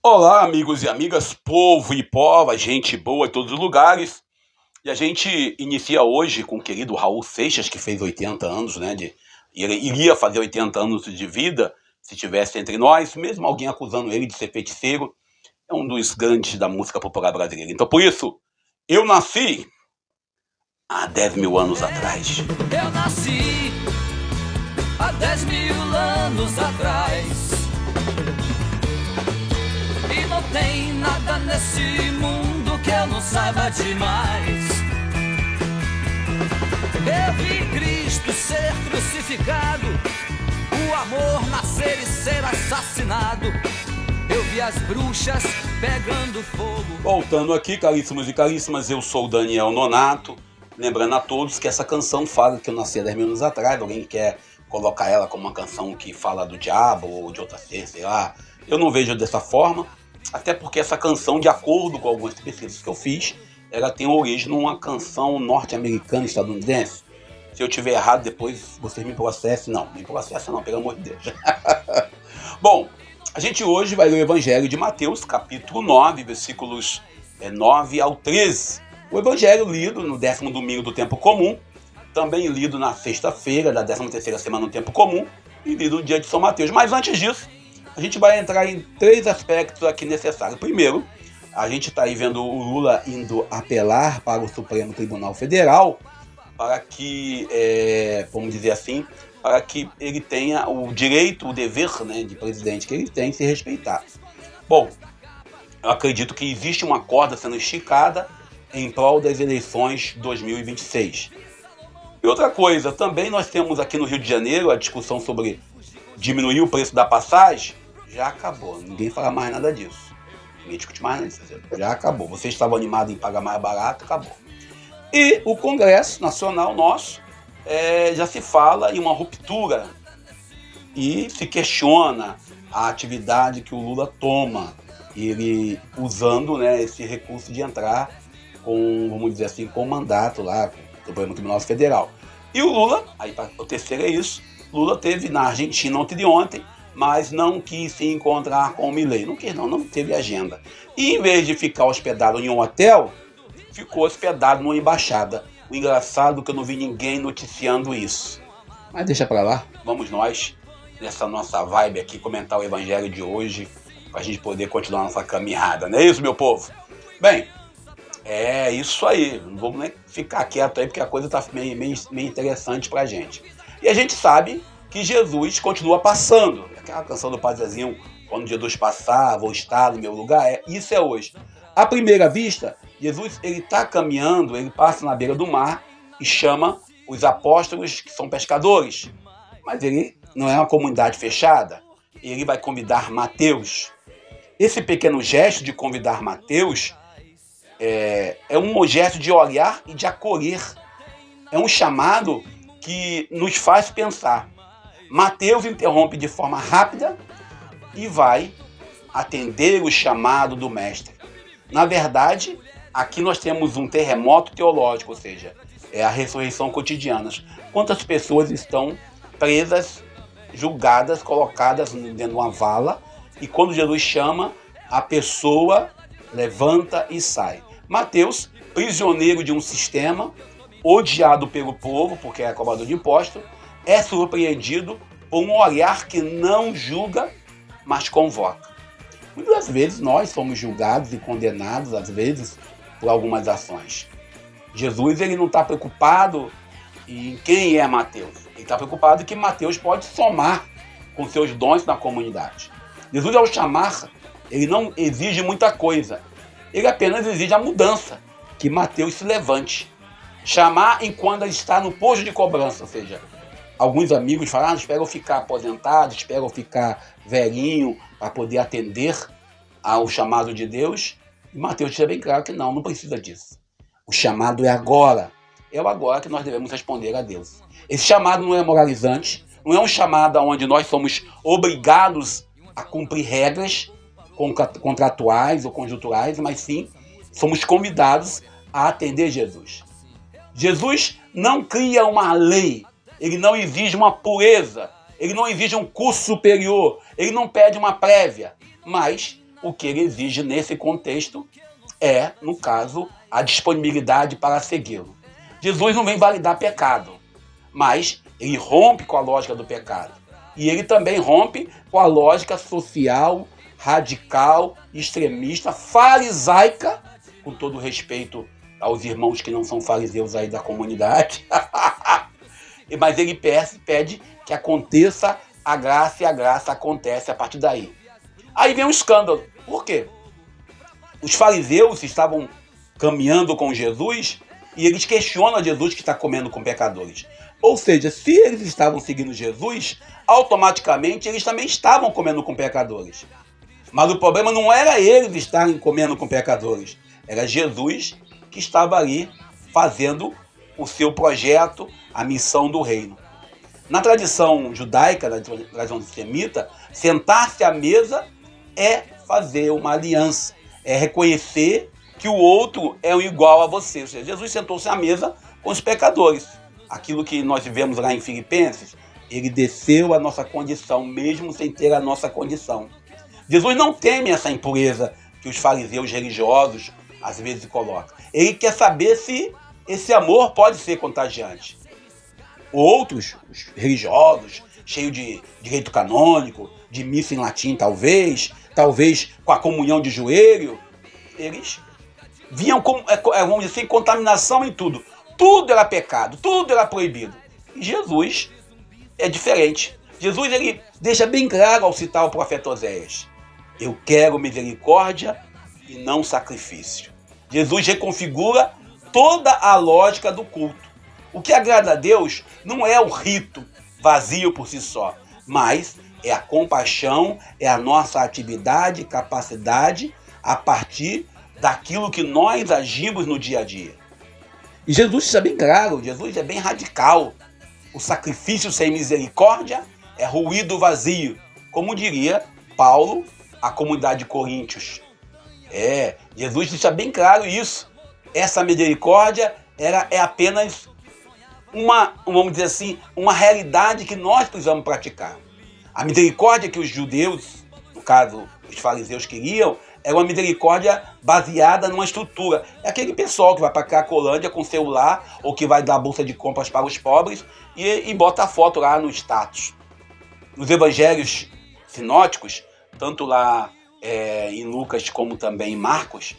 Olá, amigos e amigas, povo e pova, gente boa em todos os lugares. E a gente inicia hoje com o querido Raul Seixas, que fez 80 anos, né? Ele iria fazer 80 anos de vida se estivesse entre nós, mesmo alguém acusando ele de ser feiticeiro. É um dos grandes da música popular brasileira. Então, por isso, eu nasci há 10 mil anos atrás. Eu nasci há 10 mil anos atrás. E não tem nada nesse mundo que eu não saiba demais. Eu vi Cristo ser crucificado, o amor nascer e ser assassinado. Eu vi as bruxas pegando fogo. Voltando aqui, caríssimos e caríssimas, eu sou o Daniel Nonato. Lembrando a todos que essa canção fala que eu nasci há 10 mil anos atrás. Alguém quer colocar ela como uma canção que fala do diabo ou de outra ser, sei lá. Eu não vejo dessa forma, até porque essa canção, de acordo com algumas pesquisas que eu fiz, ela tem origem numa canção norte-americana, estadunidense. Se eu tiver errado, depois vocês me processem. Não, me processem não, pelo amor de Deus. Bom, a gente hoje vai ler o Evangelho de Mateus, capítulo 9, versículos 9 ao 13. O Evangelho lido no 10º domingo do tempo comum, também lido na sexta-feira da 13ª semana do tempo comum e lido no dia de São Mateus. Mas antes disso, a gente vai entrar em 3 aspectos aqui necessários. Primeiro, a gente está aí vendo o Lula indo apelar para o Supremo Tribunal Federal para que, vamos dizer assim, para que ele tenha o direito, o dever, né, de presidente que ele tem, se respeitar. Bom, eu acredito que existe uma corda sendo esticada em prol das eleições 2026. E outra coisa, também nós temos aqui no Rio de Janeiro a discussão sobre diminuir o preço da passagem. Já acabou, ninguém fala mais nada disso. Ninguém discute mais nada disso. Já acabou. Vocês estavam animados em pagar mais barato, acabou. E o Congresso Nacional nosso já se fala em uma ruptura e se questiona a atividade que o Lula toma, ele usando, né, esse recurso de entrar com, vamos dizer assim, com mandato lá, do Supremo Tribunal Federal. E o Lula, aí para o terceiro é isso, Lula teve na Argentina ontem de ontem, mas não quis se encontrar com o Milei. Não quis não teve agenda. E em vez de ficar hospedado em um hotel, ficou hospedado numa embaixada. O engraçado é que eu não vi ninguém noticiando isso. Mas deixa pra lá, vamos nós, nessa nossa vibe aqui, comentar o evangelho de hoje, pra gente poder continuar nossa caminhada, não é isso, meu povo? Bem, é isso aí, não vamos nem ficar quieto aí, porque a coisa tá meio interessante pra gente. E a gente sabe que Jesus continua passando. Aquela canção do Padre Zezinho, quando Jesus passar, vou estar no meu lugar, isso é hoje. À primeira vista, Jesus ele está caminhando, ele passa na beira do mar e chama os apóstolos que são pescadores. Mas ele não é uma comunidade fechada, ele vai convidar Mateus. Esse pequeno gesto de convidar Mateus é um gesto de olhar e de acolher. É um chamado que nos faz pensar. Mateus interrompe de forma rápida e vai atender o chamado do mestre. Na verdade, aqui nós temos um terremoto teológico, ou seja, é a ressurreição cotidiana. Quantas pessoas estão presas, julgadas, colocadas dentro de uma vala, e quando Jesus chama, a pessoa levanta e sai. Mateus, prisioneiro de um sistema, odiado pelo povo, porque é cobrador de impostos, é surpreendido por um olhar que não julga, mas convoca. Muitas vezes nós somos julgados e condenados, às vezes, por algumas ações. Jesus ele não está preocupado em quem é Mateus. Ele está preocupado em que Mateus pode somar com seus dons na comunidade. Jesus, ao chamar, ele não exige muita coisa. Ele apenas exige a mudança, que Mateus se levante. Chamar enquanto ele está no posto de cobrança, ou seja, alguns amigos falam, espero eu ficar aposentado, espero eu ficar velhinho para poder atender ao chamado de Deus. E Mateus deixa bem claro que não precisa disso. O chamado é agora. É o agora que nós devemos responder a Deus. Esse chamado não é moralizante, não é um chamado onde nós somos obrigados a cumprir regras contratuais ou conjunturais, mas sim somos convidados a atender Jesus. Jesus não cria uma lei, ele não exige uma pureza, ele não exige um curso superior, ele não pede uma prévia, mas o que ele exige nesse contexto é, no caso, a disponibilidade para segui-lo. Jesus não vem validar pecado, mas ele rompe com a lógica do pecado. E ele também rompe com a lógica social, radical, extremista, farisaica, com todo respeito aos irmãos que não são fariseus aí da comunidade. Mas ele pede que aconteça a graça, e a graça acontece a partir daí. Aí vem um escândalo. Por quê? Os fariseus estavam caminhando com Jesus e eles questionam Jesus que está comendo com pecadores. Ou seja, se eles estavam seguindo Jesus, automaticamente eles também estavam comendo com pecadores. Mas o problema não era eles estarem comendo com pecadores, era Jesus que estava ali fazendo o seu projeto, a missão do reino. Na tradição judaica, na tradição semita, sentar-se à mesa é fazer uma aliança, é reconhecer que o outro é o igual a você. Ou seja, Jesus sentou-se à mesa com os pecadores. Aquilo que nós vivemos lá em Filipenses, ele desceu a nossa condição, mesmo sem ter a nossa condição. Jesus não teme essa impureza que os fariseus religiosos às vezes colocam. Ele quer saber se esse amor pode ser contagiante. Outros, os religiosos, cheios de direito canônico, de missa em latim talvez com a comunhão de joelho, eles vinham com, vamos dizer assim, contaminação em tudo. Tudo era pecado, tudo era proibido. E Jesus é diferente. Jesus ele deixa bem claro ao citar o profeta Oséias: eu quero misericórdia e não sacrifício. Jesus reconfigura toda a lógica do culto. O que agrada a Deus não é o rito vazio por si só, mas é a compaixão, é a nossa atividade e capacidade a partir daquilo que nós agimos no dia a dia. E Jesus está bem claro, Jesus é bem radical. O sacrifício sem misericórdia é ruído vazio, como diria Paulo à comunidade de Coríntios. Jesus deixa bem claro isso. Essa misericórdia é apenas vamos dizer assim, uma realidade que nós precisamos praticar. A misericórdia que os judeus, no caso os fariseus, queriam, era uma misericórdia baseada numa estrutura. É aquele pessoal que vai para a Cracolândia com celular ou que vai dar bolsa de compras para os pobres e bota a foto lá no status. Nos evangelhos sinóticos, tanto lá em Lucas como também em Marcos,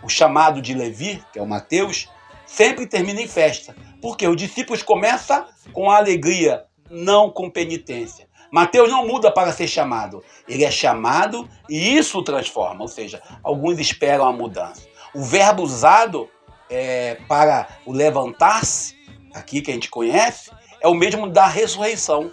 o chamado de Levi, que é o Mateus, sempre termina em festa. Porque os discípulos começam com alegria, não com penitência. Mateus não muda para ser chamado. Ele é chamado e isso o transforma. Ou seja, alguns esperam a mudança. O verbo usado para o levantar-se, aqui que a gente conhece, é o mesmo da ressurreição.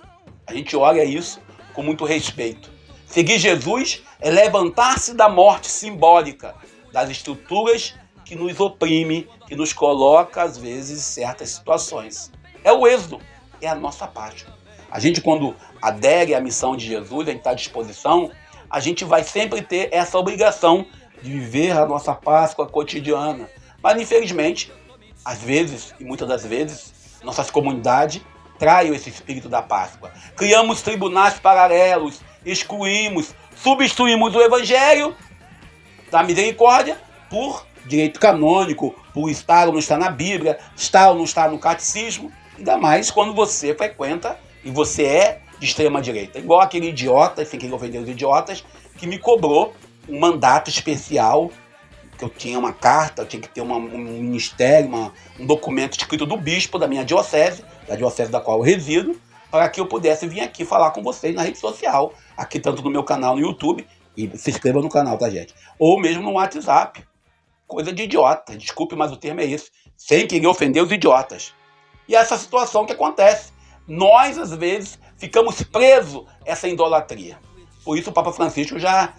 A gente olha isso com muito respeito. Seguir Jesus é levantar-se da morte simbólica, das estruturas que nos oprime, que nos coloca, às vezes, em certas situações. É o êxodo, é a nossa Páscoa. A gente, quando adere à missão de Jesus, a gente está à disposição, a gente vai sempre ter essa obrigação de viver a nossa Páscoa cotidiana. Mas, infelizmente, às vezes, e muitas das vezes, nossas comunidades traem esse espírito da Páscoa. Criamos tribunais paralelos, excluímos, substituímos o Evangelho da misericórdia por direito canônico, por estar ou não estar na Bíblia, estar ou não estar no catecismo, ainda mais quando você frequenta e você é de extrema direita. Igual aquele idiota, sem querer ofender os idiotas, que me cobrou um mandato especial, que eu tinha uma carta, eu tinha que ter um ministério, um documento escrito do bispo da minha diocese, da diocese da qual eu resido, para que eu pudesse vir aqui falar com vocês na rede social, aqui tanto no meu canal no YouTube, e se inscreva no canal, tá, gente? Ou mesmo no WhatsApp. Coisa de idiota, desculpe, mas o termo é esse, sem querer ofender os idiotas. E essa situação que acontece, nós às vezes ficamos presos a essa idolatria. Por isso o Papa Francisco já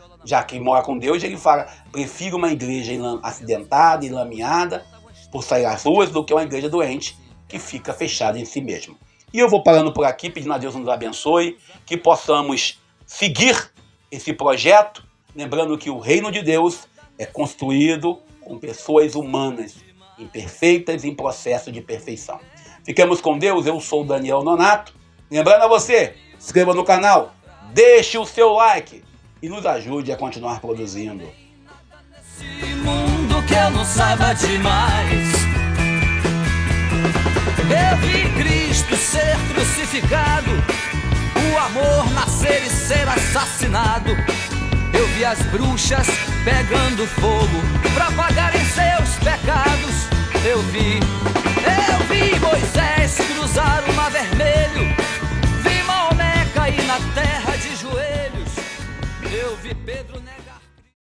que mora com Deus, ele fala: prefiro uma igreja acidentada, enlameada, por sair às ruas, do que uma igreja doente, que fica fechada em si mesma. E eu vou parando por aqui, pedindo a Deus nos abençoe, que possamos seguir esse projeto, lembrando que o reino de Deus é construído com pessoas humanas, imperfeitas, em processo de perfeição. Fiquemos com Deus, eu sou o Daniel Nonato. Lembrando a você, se inscreva no canal, deixe o seu like. e nos ajude a continuar produzindo. Esse mundo que eu não saiba demais. Eu vi Cristo ser crucificado, o amor nascer e ser assassinado. Eu vi as bruxas pegando fogo pra pagarem seus pecados. Eu vi Moisés crucificado.